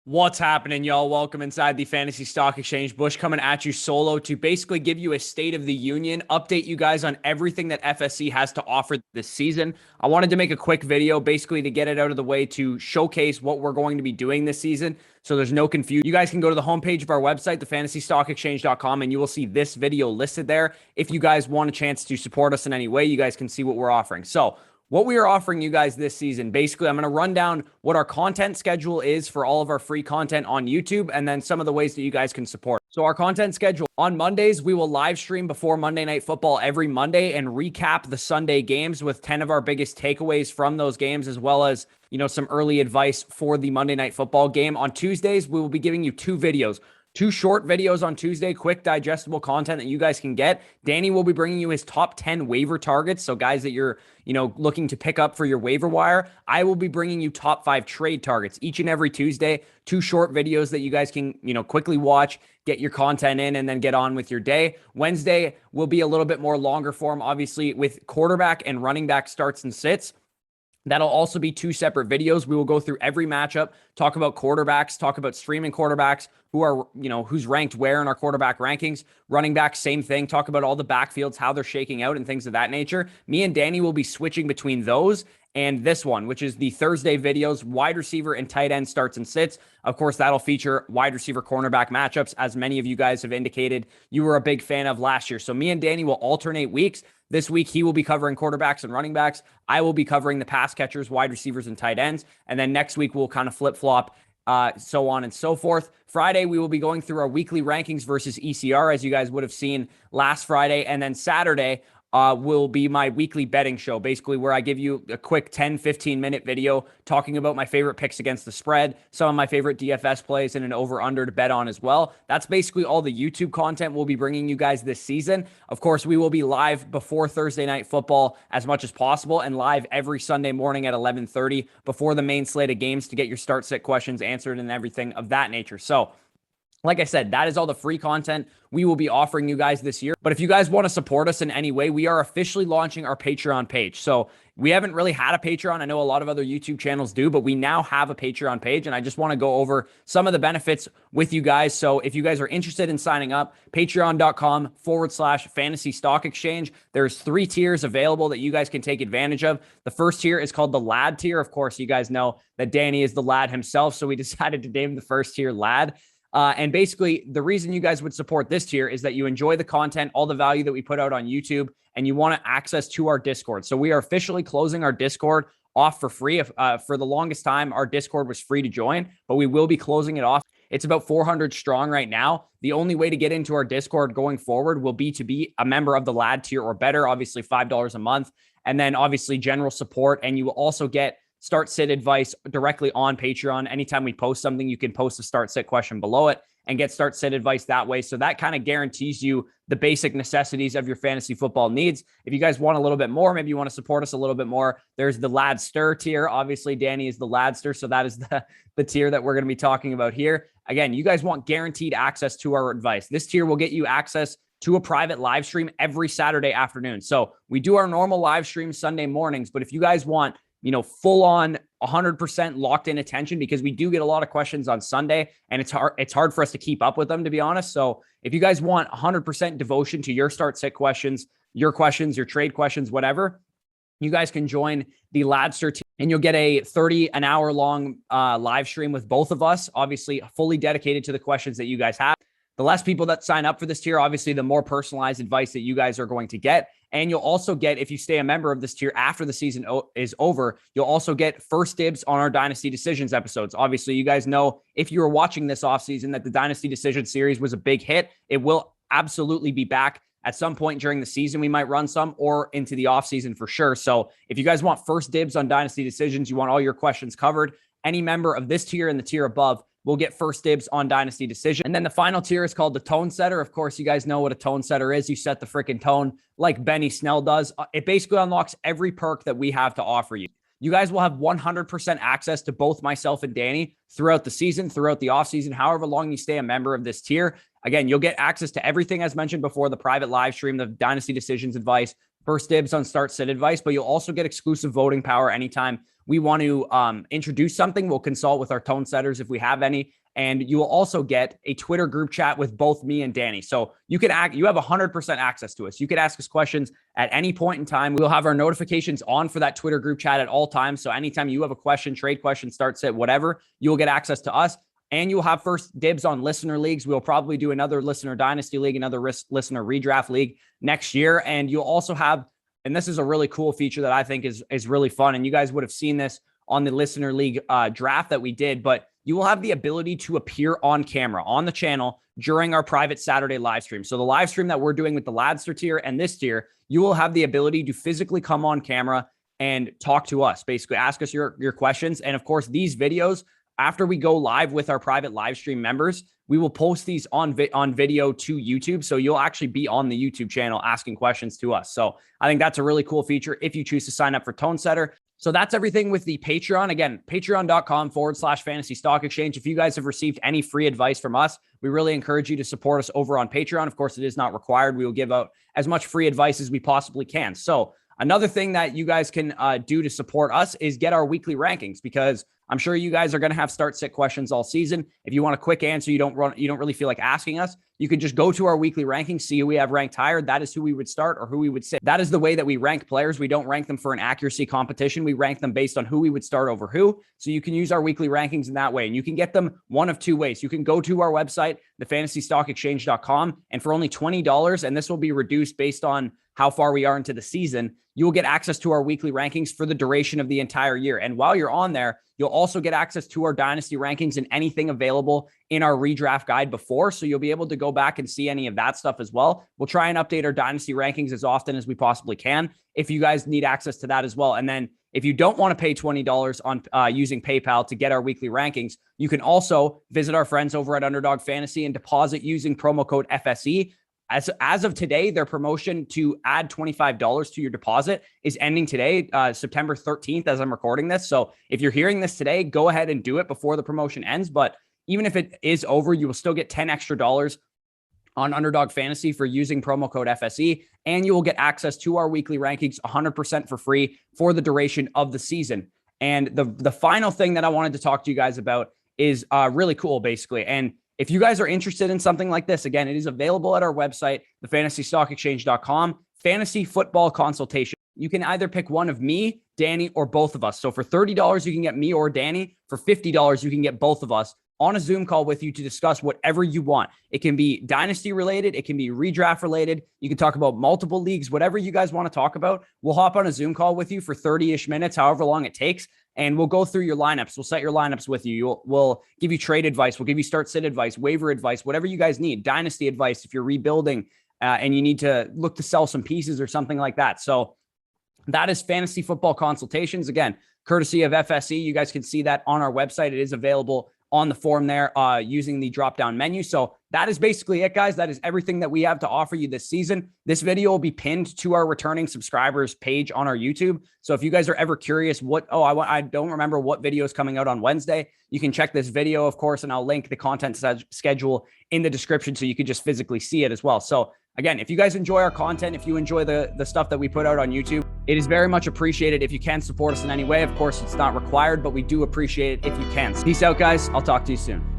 What's happening, y'all? Welcome inside the Fantasy Stock Exchange. Bush coming at you solo to basically give you a state of the union, update you guys on everything that FSE has to offer this season. I wanted to make a quick video basically to get it out of the way to showcase what we're going to be doing this season so there's no confusion. You guys can go to the homepage of our website, thefantasystockexchange.com, and you will see this video listed there. If you guys want a chance to support us in any way, you guys can see what we're offering. So what we are offering you guys this season, basically, I'm going to run down what our content schedule is for all of our free content on YouTube, and then some of the ways that you guys can support. So our content schedule on Mondays, we will live stream before Monday Night Football every Monday and recap the Sunday games with 10 of our biggest takeaways from those games, as well as, some early advice for the Monday Night Football game. On Tuesdays, we will be giving you two short videos on Tuesday, quick digestible content that you guys can get. Danny will be bringing you his top 10 waiver targets. So guys that you're, looking to pick up for your waiver wire. I will be bringing you top 5 trade targets each and every Tuesday, two short videos that you guys can, quickly watch, get your content in, and then get on with your day. Wednesday will be a little bit more longer form, obviously, with quarterback and running back starts and sits. That'll also be two separate videos. We will go through every matchup, talk about quarterbacks, talk about streaming quarterbacks, who are, who's ranked where in our quarterback rankings. Running back, same thing. Talk about all the backfields, how they're shaking out and things of that nature. Me and Danny will be switching between those and this one, which is the Thursday videos, wide receiver and tight end starts and sits. Of course, that'll feature wide receiver cornerback matchups, as many of you guys have indicated you were a big fan of last year. So me and Danny will alternate weeks. This week, he will be covering quarterbacks and running backs. I will be covering the pass catchers, wide receivers, and tight ends. And then next week, we'll kind of flip-flop, so on and so forth. Friday, we will be going through our weekly rankings versus ECR, as you guys would have seen last Friday. And then Saturday will be my weekly betting show, basically where I give you a quick 10, 15-minute video talking about my favorite picks against the spread, some of my favorite DFS plays, and an over-under to bet on as well. That's basically all the YouTube content we'll be bringing you guys this season. Of course, we will be live before Thursday Night Football as much as possible, and live every Sunday morning at 11:30 before the main slate of games to get your start-sit questions answered and everything of that nature. So, like I said, that is all the free content we will be offering you guys this year. But if you guys want to support us in any way, we are officially launching our Patreon page. So we haven't really had a Patreon. I know a lot of other YouTube channels do, but we now have a Patreon page, and I just want to go over some of the benefits with you guys. So if you guys are interested in signing up, patreon.com/fantasy stock exchange. There's 3 tiers available that you guys can take advantage of. The first tier is called the Lad tier. Of course, you guys know that Danny is the Lad himself, so we decided to name the first tier Lad. And basically, the reason you guys would support this tier is that you enjoy the content, all the value that we put out on YouTube, and you want access to our Discord. So we are officially closing our Discord off for free. For the longest time, our Discord was free to join, but we will be closing it off. It's about 400 strong right now. The only way to get into our Discord going forward will be to be a member of the Lad tier or better, obviously $5 a month, and then obviously general support. And you will also get start-sit advice directly on Patreon. Anytime we post something, you can post a start-sit question below it and get start-sit advice that way. So that kind of guarantees you the basic necessities of your fantasy football needs. If you guys want a little bit more, maybe you want to support us a little bit more, there's the Ladstur tier. Obviously, Danny is the Ladstur, so that is the tier that we're going to be talking about here. Again, you guys want guaranteed access to our advice. This tier will get you access to a private live stream every Saturday afternoon. So we do our normal live stream Sunday mornings, but if you guys want full on 100% locked in attention, because we do get a lot of questions on Sunday and it's hard for us to keep up with them, to be honest. So if you guys want 100% devotion to your start sit questions, your trade questions, whatever, you guys can join the Ladstur team and you'll get a 30 an hour long live stream with both of us, obviously fully dedicated to the questions that you guys have. The less people that sign up for this tier, obviously, the more personalized advice that you guys are going to get. And you'll also get, if you stay a member of this tier after the season is over, you'll also get first dibs on our Dynasty Decisions episodes. Obviously, you guys know, if you were watching this offseason, that the Dynasty Decisions series was a big hit. It will absolutely be back at some point during the season. We might run some, or into the offseason for sure. So if you guys want first dibs on Dynasty Decisions, you want all your questions covered, any member of this tier and the tier above will get first dibs on Dynasty Decision. And then the final tier is called the Tone Setter. Of course, you guys know what a tone setter is. You set the freaking tone like Benny Snell does. It basically unlocks every perk that we have to offer you. You guys will have 100% access to both myself and Danny throughout the season, throughout the offseason, however long you stay a member of this tier. Again, you'll get access to everything as mentioned before, the private live stream, the Dynasty Decisions advice, first dibs on start sit advice, but you'll also get exclusive voting power anytime we want to introduce something, we'll consult with our tone setters if we have any. And you will also get a Twitter group chat with both me and Danny. So you have 100% access to us. You could ask us questions at any point in time. We'll have our notifications on for that Twitter group chat at all times. So anytime you have a question, trade question, start sit, whatever, you will get access to us. And you'll have first dibs on listener leagues. We'll probably do another listener dynasty league, another listener redraft league next year. And you'll also have, and this is a really cool feature that I think is really fun. And you guys would have seen this on the listener league draft that we did, but you will have the ability to appear on camera on the channel during our private Saturday live stream. So the live stream that we're doing with the Ladstur tier and this tier, you will have the ability to physically come on camera and talk to us, basically ask us your questions. And of course, these videos, after we go live with our private live stream members, we will post these on video to YouTube. So you'll actually be on the YouTube channel asking questions to us. So I think that's a really cool feature if you choose to sign up for Tone Setter. So that's everything with the Patreon. Again, patreon.com/fantasy stock exchange. If you guys have received any free advice from us, we really encourage you to support us over on Patreon. Of course, it is not required. We will give out as much free advice as we possibly can. So another thing that you guys can do to support us is get our weekly rankings, because I'm sure you guys are going to have start sit questions all season. If you want a quick answer, you don't really feel like asking us, you can just go to our weekly rankings, see who we have ranked higher. That is who we would start or who we would sit. That is the way that we rank players. We don't rank them for an accuracy competition. We rank them based on who we would start over who. So you can use our weekly rankings in that way. And you can get them one of two ways. You can go to our website, thefantasystockexchange.com, and for only $20, and this will be reduced based on how far we are into the season, you will get access to our weekly rankings for the duration of the entire year. And while you're on there, you'll also get access to our dynasty rankings and anything available in our redraft guide before. So you'll be able to go back and see any of that stuff as well. We'll try and update our dynasty rankings as often as we possibly can if you guys need access to that as well. And then if you don't want to pay $20 on using PayPal to get our weekly rankings, you can also visit our friends over at Underdog Fantasy and deposit using promo code FSE. As of today, their promotion to add $25 to your deposit is ending today, September 13th, as I'm recording this. So if you're hearing this today, go ahead and do it before the promotion ends. But even if it is over, you will still get $10 extra on Underdog Fantasy for using promo code FSE, and you will get access to our weekly rankings 100% for free for the duration of the season. And the final thing that I wanted to talk to you guys about is really cool, basically. And if you guys are interested in something like this, again, it is available at our website, thefantasystockexchange.com, fantasy football consultation. You can either pick one of me, Danny, or both of us. So for $30, you can get me or Danny. For $50, you can get both of us on a Zoom call with you to discuss whatever you want. It can be dynasty related. It can be redraft related. You can talk about multiple leagues, whatever you guys want to talk about. We'll hop on a Zoom call with you for 30-ish minutes, however long it takes. And we'll go through your lineups. We'll set your lineups with you. We'll give you trade advice. We'll give you start sit advice, waiver advice, whatever you guys need. Dynasty advice if you're rebuilding and you need to look to sell some pieces or something like that. So that is fantasy football consultations. Again, courtesy of FSE. You guys can see that on our website. It is available on the form there using the drop-down menu. So that is basically it, guys. That is everything that we have to offer you this season. This video will be pinned to our returning subscribers page on our YouTube. So if you guys are ever curious I don't remember what video is coming out on Wednesday, you can check this video, of course, and I'll link the content schedule in the description so you can just physically see it as well. So again, if you guys enjoy our content, if you enjoy the stuff that we put out on YouTube, it is very much appreciated if you can support us in any way. Of course, it's not required, but we do appreciate it if you can. Peace out, guys. I'll talk to you soon.